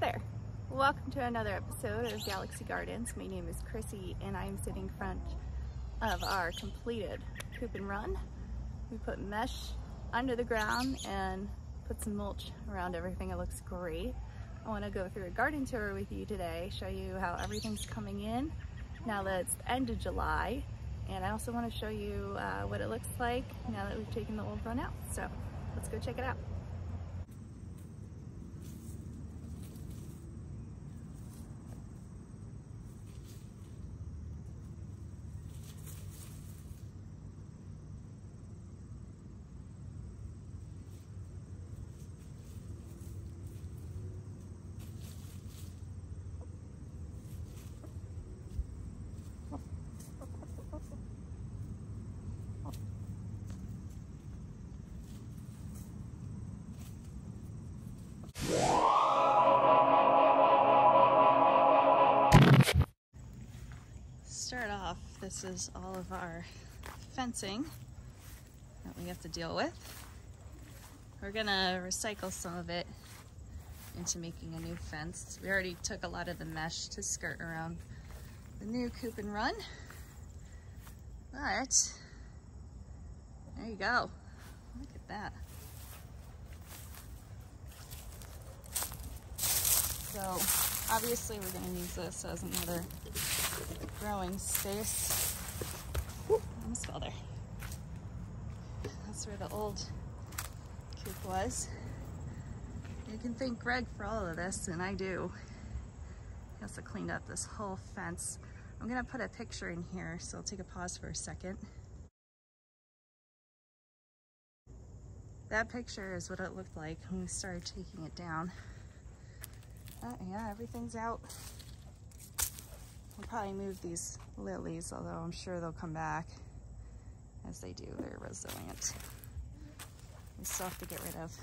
there! Welcome to another episode of Galaxy Gardens. My name is Chrissy and I'm sitting in front of our completed coop and run. We put mesh under the ground and put some mulch around everything. It looks great. I want to go through a garden tour with you today, show you how everything's coming in now that it's the end of July. And I also want to show you what it looks like now that we've taken the old run out. So let's go check it out. Start off, this is all of our fencing that we have to deal with. We're gonna recycle some of it into making a new fence. We already took a lot of the mesh to skirt around the new coop and run, but there you go. Look at that. So obviously we're gonna use this as another growing space. Woo, almost fell there. That's where the old coop was. You can thank Greg for all of this, and I do. He also cleaned up this whole fence. I'm gonna put a picture in here, so I'll take a pause for a second. That picture is what it looked like when we started taking it down. Yeah, everything's out. We'll probably move these lilies, although I'm sure they'll come back. As they do, they're resilient. We still have to get rid of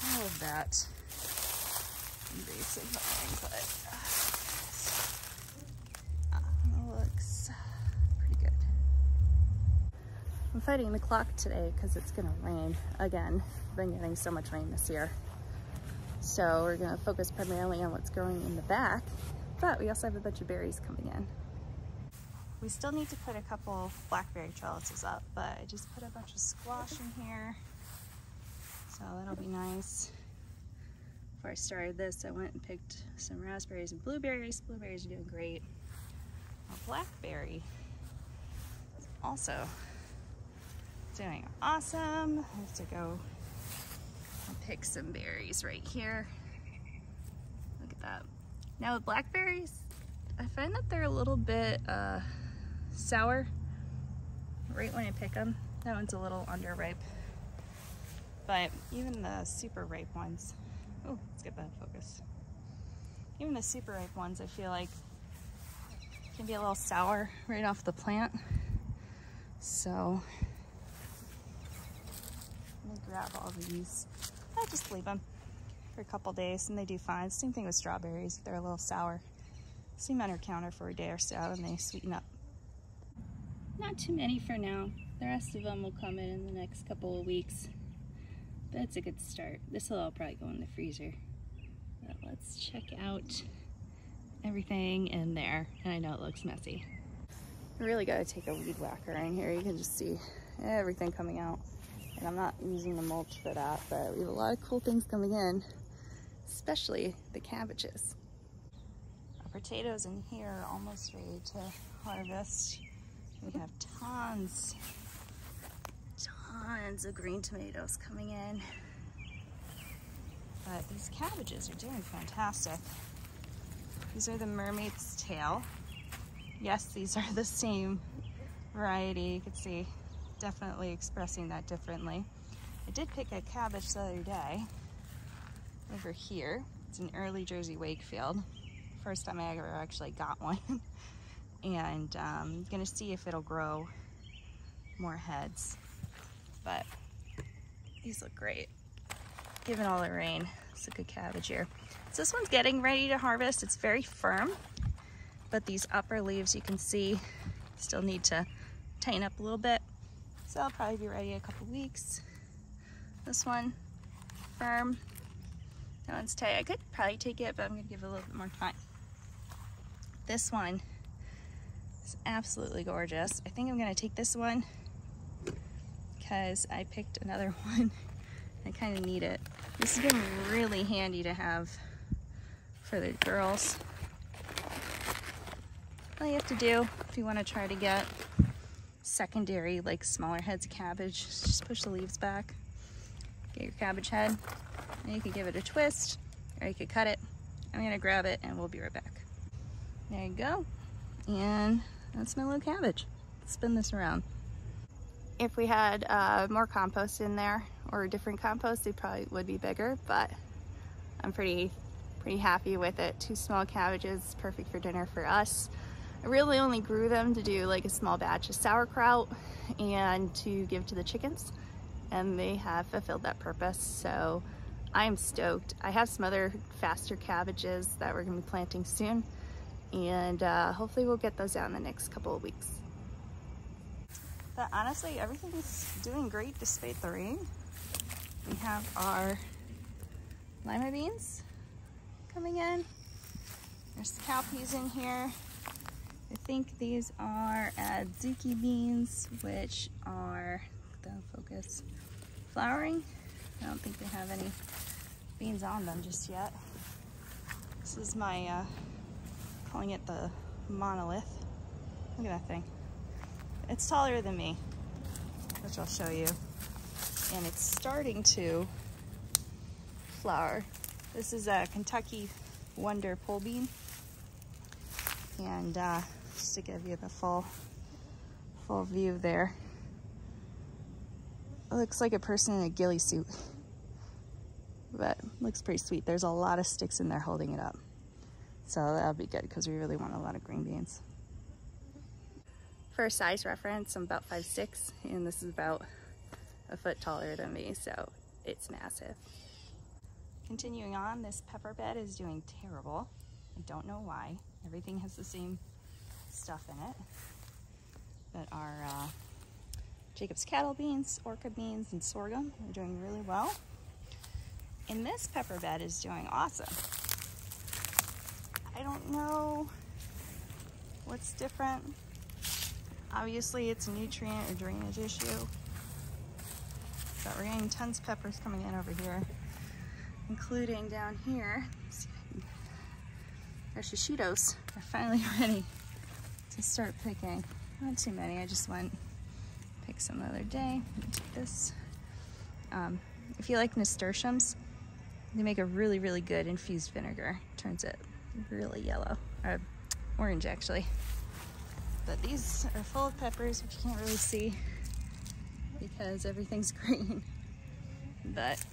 all of that invasive vine, but it looks pretty good. I'm fighting the clock today because it's gonna rain again. We've been getting so much rain this year. So we're gonna focus primarily on what's growing in the back, but we also have a bunch of berries coming in. We still need to put a couple blackberry trellises up, but I just put a bunch of squash in here, so that'll be nice. Before I started this, I went and picked some raspberries and blueberries. Blueberries are doing great. A blackberry is also doing awesome. I have to go and pick some berries right here. Look at that. Now with blackberries, I find that they're a little bit sour right when I pick them. That one's a little underripe. But even the super ripe ones, oh, let's get that in focus. Even the super ripe ones, I feel like can be a little sour right off the plant. So let me grab all these. I just leave them for a couple days and they do fine. Same thing with strawberries. They're a little sour. Seem on your counter for a day or so and they sweeten up. Not too many for now. The rest of them will come in the next couple of weeks. But it's a good start. This will all probably go in the freezer. But let's check out everything in there. And I know it looks messy. I really gotta take a weed whacker in here. You can just see everything coming out. And I'm not using the mulch for that, but we have a lot of cool things coming in, especially the cabbages. Our potatoes in here are almost ready to harvest. We have tons of green tomatoes coming in. But these cabbages are doing fantastic. These are the mermaid's tail. Yes, these are the same variety. You can see definitely expressing that differently. I did pick a cabbage the other day over here. It's an early Jersey Wakefield. First time I ever actually got one. And I'm gonna see if it'll grow more heads. But these look great. Given all the rain, it's a good cabbage here. So this one's getting ready to harvest. It's very firm, but these upper leaves you can see still need to tighten up a little bit. So I'll probably be ready in a couple weeks. This one, firm, That one's tight. I could probably take it, but I'm gonna give it a little bit more time. This one is absolutely gorgeous. I think I'm gonna take this one because I picked another one. I kind of need it. This has been really handy to have for the girls. All you have to do if you want to try to get secondary, like smaller heads of cabbage, just push the leaves back, get your cabbage head, and you could give it a twist, or you could cut it. I'm gonna grab it and we'll be right back. There you go. And that's my little cabbage. Let's spin this around. If we had more compost in there, or different compost, they probably would be bigger, but I'm pretty happy with it. 2 small cabbages, perfect for dinner for us. I really only grew them to do like a small batch of sauerkraut and to give to the chickens, and they have fulfilled that purpose, so I'm stoked. I have some other faster cabbages that we're gonna be planting soon, and hopefully we'll get those out in the next couple of weeks. But honestly, everything's doing great despite the rain. We have our lima beans coming in. There's the cowpeas in here. I think these are adzuki beans, which are, don't focus, flowering. I don't think they have any beans on them just yet. This is my, calling it the monolith. Look at that thing. It's taller than me, which I'll show you. And it's starting to flower. This is a Kentucky Wonder pole bean. And just to give you the full view there. It looks like a person in a ghillie suit, but looks pretty sweet. There's a lot of sticks in there holding it up. So that'll be good because we really want a lot of green beans. For a size reference, I'm about 5'6", and this is about a foot taller than me, so it's massive. Continuing on, this pepper bed is doing terrible. I don't know why. Everything has the same stuff in it. But our Jacob's cattle beans, orchid beans, and sorghum are doing really well. And this pepper bed is doing awesome. I don't know what's different. Obviously it's a nutrient or drainage issue. But we're getting tons of peppers coming in over here, including down here. Our shishitos are finally ready to start picking. Not too many, I just went pick some the other day. Take this. If you like nasturtiums, they make a really, really good infused vinegar. Turns it really yellow, or orange actually. But these are full of peppers, which you can't really see because everything's green. But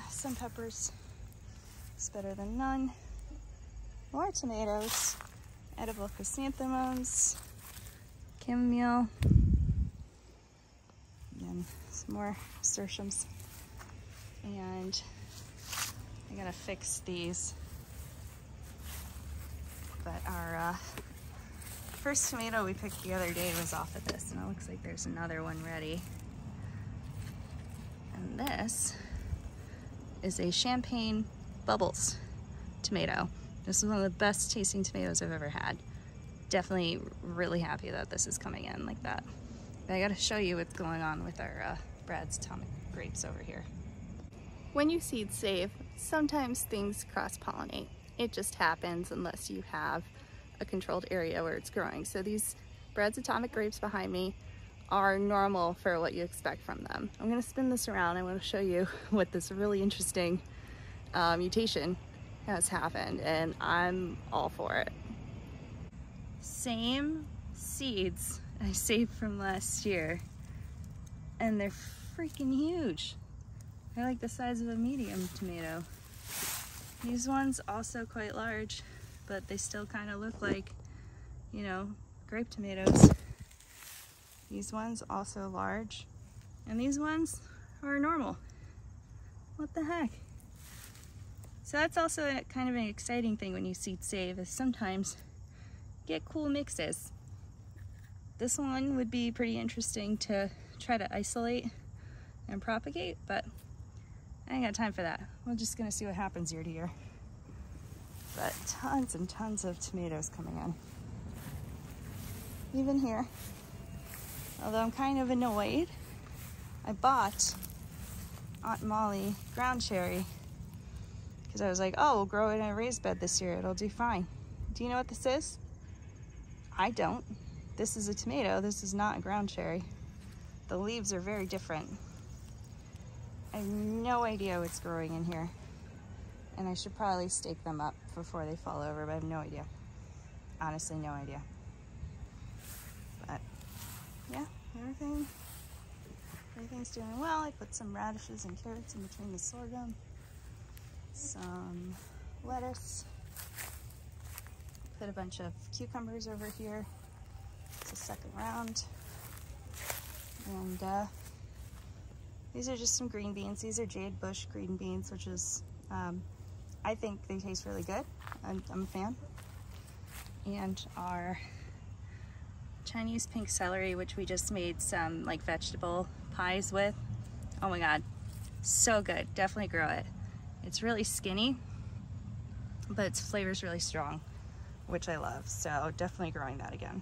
some peppers is better than none. More tomatoes, edible chrysanthemums, chamomile, and some more nasturtiums. And I gotta fix these. But our first tomato we picked the other day was off of this, and it looks like there's another one ready. And this is a Champagne Bubbles tomato. This is one of the best tasting tomatoes I've ever had. Definitely really happy that this is coming in like that. But I gotta show you what's going on with our Brad's Atomic grapes over here. When you seed save, sometimes things cross-pollinate. It just happens unless you have a controlled area where it's growing. So these Brad's Atomic grapes behind me are normal for what you expect from them. I'm gonna spin this around. I wanna show you what this really interesting mutation has happened, and I'm all for it. Same seeds I saved from last year, and they're freaking huge. They're like the size of a medium tomato. These ones also quite large, but they still kind of look like, you know, grape tomatoes. These ones also large, and these ones are normal. What the heck? So that's also a kind of an exciting thing when you seed save, is sometimes get cool mixes. This one would be pretty interesting to try to isolate and propagate, but I ain't got time for that. We're just gonna see what happens year to year. But tons and tons of tomatoes coming in. Even here. Although I'm kind of annoyed, I bought Aunt Molly ground cherry because I was like, oh, we'll grow it in a raised bed this year. It'll do fine. Do you know what this is? I don't. This is a tomato. This is not a ground cherry. The leaves are very different. I have no idea what's growing in here. And I should probably stake them up before they fall over, but I have no idea. Honestly, no idea. But yeah, everything's doing well. I put some radishes and carrots in between the sorghum. Some lettuce. Put a bunch of cucumbers over here. It's a second round. And these are just some green beans. These are Jade Bush green beans, which is, I think they taste really good. I'm a fan. And our Chinese pink celery, which we just made some like vegetable pies with. Oh my God, so good. Definitely grow it. It's really skinny, but its flavor's really strong, which I love. So definitely growing that again.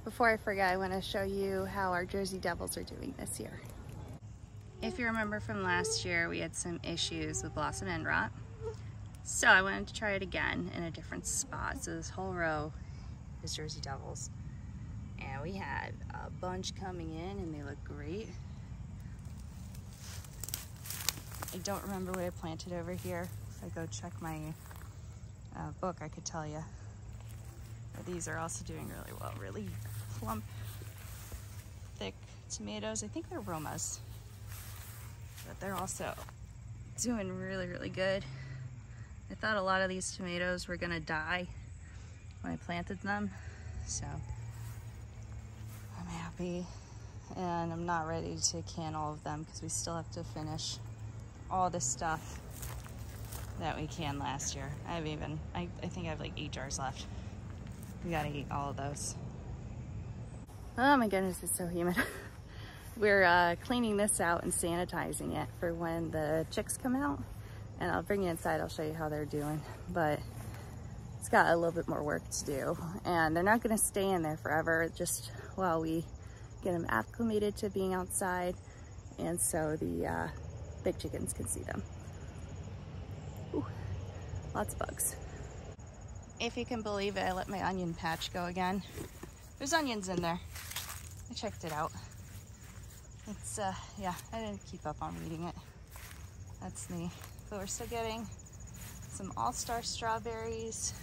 Before I forget, I want to show you how our Jersey Devils are doing this year. If you remember from last year, we had some issues with blossom end rot. So I wanted to try it again in a different spot. So this whole row is Jersey Devils. And we had a bunch coming in and they look great. I don't remember what I planted over here. If I go check my book, I could tell you. But these are also doing really well. Really plump, thick tomatoes. I think they're Romas. But they're also doing really, really good. I thought a lot of these tomatoes were gonna die when I planted them. So I'm happy. And I'm not ready to can all of them because we still have to finish all the stuff that we canned last year. I think I have like 8 jars left. We gotta eat all of those. Oh my goodness, it's so humid. We're cleaning this out and sanitizing it for when the chicks come out. And I'll bring you inside, I'll show you how they're doing. But it's got a little bit more work to do. And they're not gonna stay in there forever, just while we get them acclimated to being outside. And so the big chickens can see them. Ooh, lots of bugs. If you can believe it, I let my onion patch go again. There's onions in there. I checked it out. It's, yeah, I didn't keep up on weeding it. That's me. But we're still getting some all-star strawberries.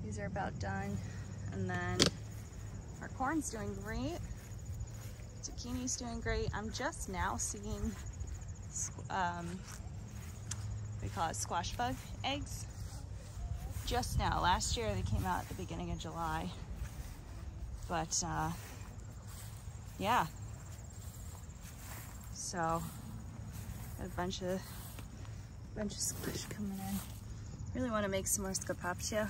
These are about done. And then our corn's doing great. Zucchini's doing great. I'm just now seeing, we call it squash bug eggs. Just now. Last year they came out at the beginning of July. But yeah. So a bunch of squash coming in. Really want to make some more scapaccia,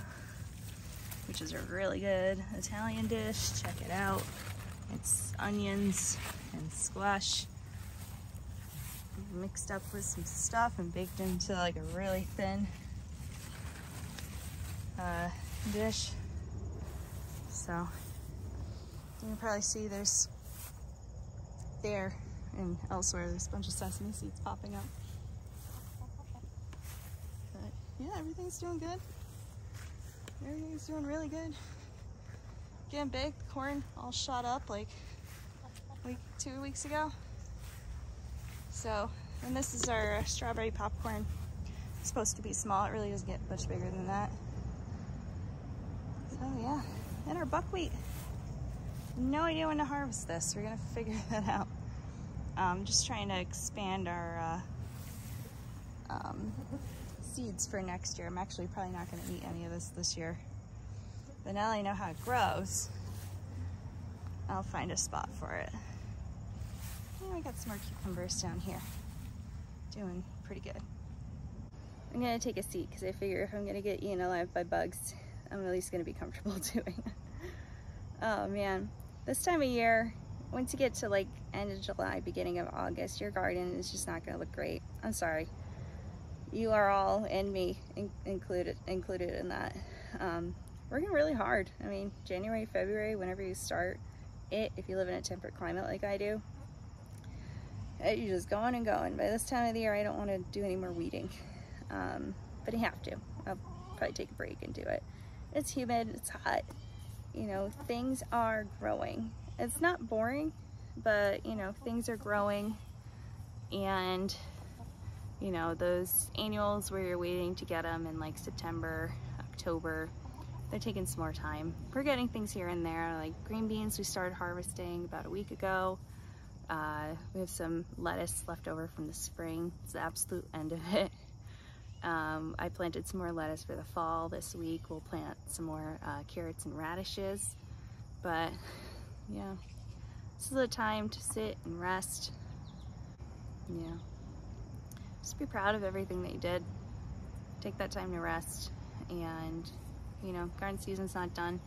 which is a really good Italian dish. Check it out. It's onions and squash mixed up with some stuff and baked into like a really thin dish. So you can probably see there's there and elsewhere there's a bunch of sesame seeds popping up. But yeah, everything's doing good. Everything's doing really good. Getting big. The corn all shot up like 2 weeks ago. So, and this is our strawberry popcorn. It's supposed to be small. It really doesn't get much bigger than that. So yeah, and our buckwheat. No idea when to harvest this. We're gonna figure that out. Just trying to expand our seeds for next year. I'm actually probably not gonna eat any of this year. But now that I know how it grows, I'll find a spot for it. And I got some more cucumbers down here. Doing pretty good. I'm gonna take a seat because I figure if I'm gonna get eaten alive by bugs, I'm at least gonna be comfortable doing it. Oh man, this time of year, once you get to like end of July, beginning of August, your garden is just not gonna look great. I'm sorry. You are all, and me included in that. Working really hard. I mean, January, February, whenever you start it, if you live in a temperate climate like I do, you're just going and going. By this time of the year, I don't want to do any more weeding, but I have to. I'll probably take a break and do it. It's humid, it's hot, you know, things are growing. It's not boring, but you know, things are growing, and you know, those annuals where you're waiting to get them in like September, October, they're taking some more time. We're getting things here and there, like green beans we started harvesting about a week ago. We have some lettuce left over from the spring. It's the absolute end of it. I planted some more lettuce for the fall this week. We'll plant some more carrots and radishes. But yeah, this is the time to sit and rest. Yeah. Just be proud of everything that you did. Take that time to rest. And you know, garden season's not done.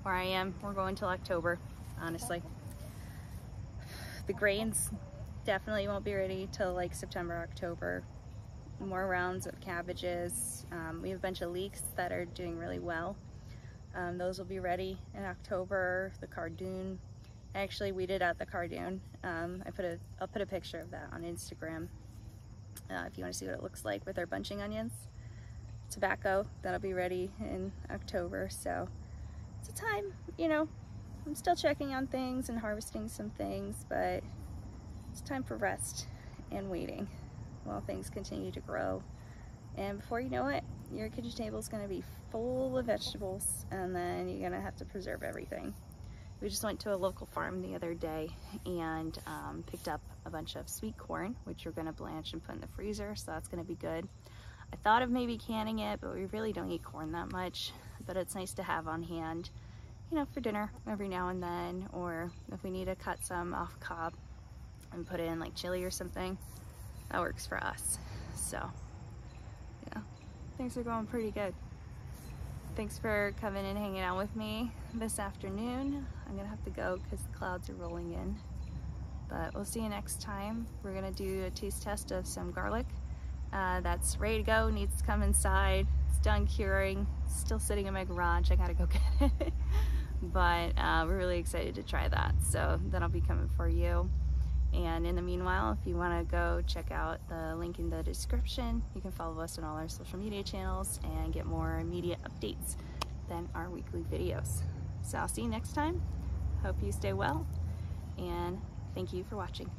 Where I am, we're going till October, honestly. The grains definitely won't be ready till like September, October. More rounds of cabbages. We have a bunch of leeks that are doing really well. Those will be ready in October. The cardoon, I actually weeded out the cardoon. I'll put a picture of that on Instagram if you want to see what it looks like with our bunching onions. Tobacco, that'll be ready in October. So it's a time, you know, I'm still checking on things and harvesting some things, but it's time for rest and waiting while things continue to grow. And before you know it, your kitchen table is going to be full of vegetables, and then you're going to have to preserve everything. We just went to a local farm the other day and picked up a bunch of sweet corn, which we're going to blanch and put in the freezer, so that's going to be good. I thought of maybe canning it, but we really don't eat corn that much, but it's nice to have on hand, you know, for dinner every now and then, or if we need to cut some off cob and put it in like chili or something, that works for us. So yeah, things are going pretty good. Thanks for coming and hanging out with me this afternoon. I'm gonna have to go because the clouds are rolling in, but we'll see you next time. We're gonna do a taste test of some garlic. That's ready to go, needs to come inside. It's done curing, still sitting in my garage. I gotta go get it. But we're really excited to try that. So that'll be coming for you. And in the meanwhile, if you wanna go check out the link in the description, you can follow us on all our social media channels and get more immediate updates than our weekly videos. So I'll see you next time. Hope you stay well, and thank you for watching.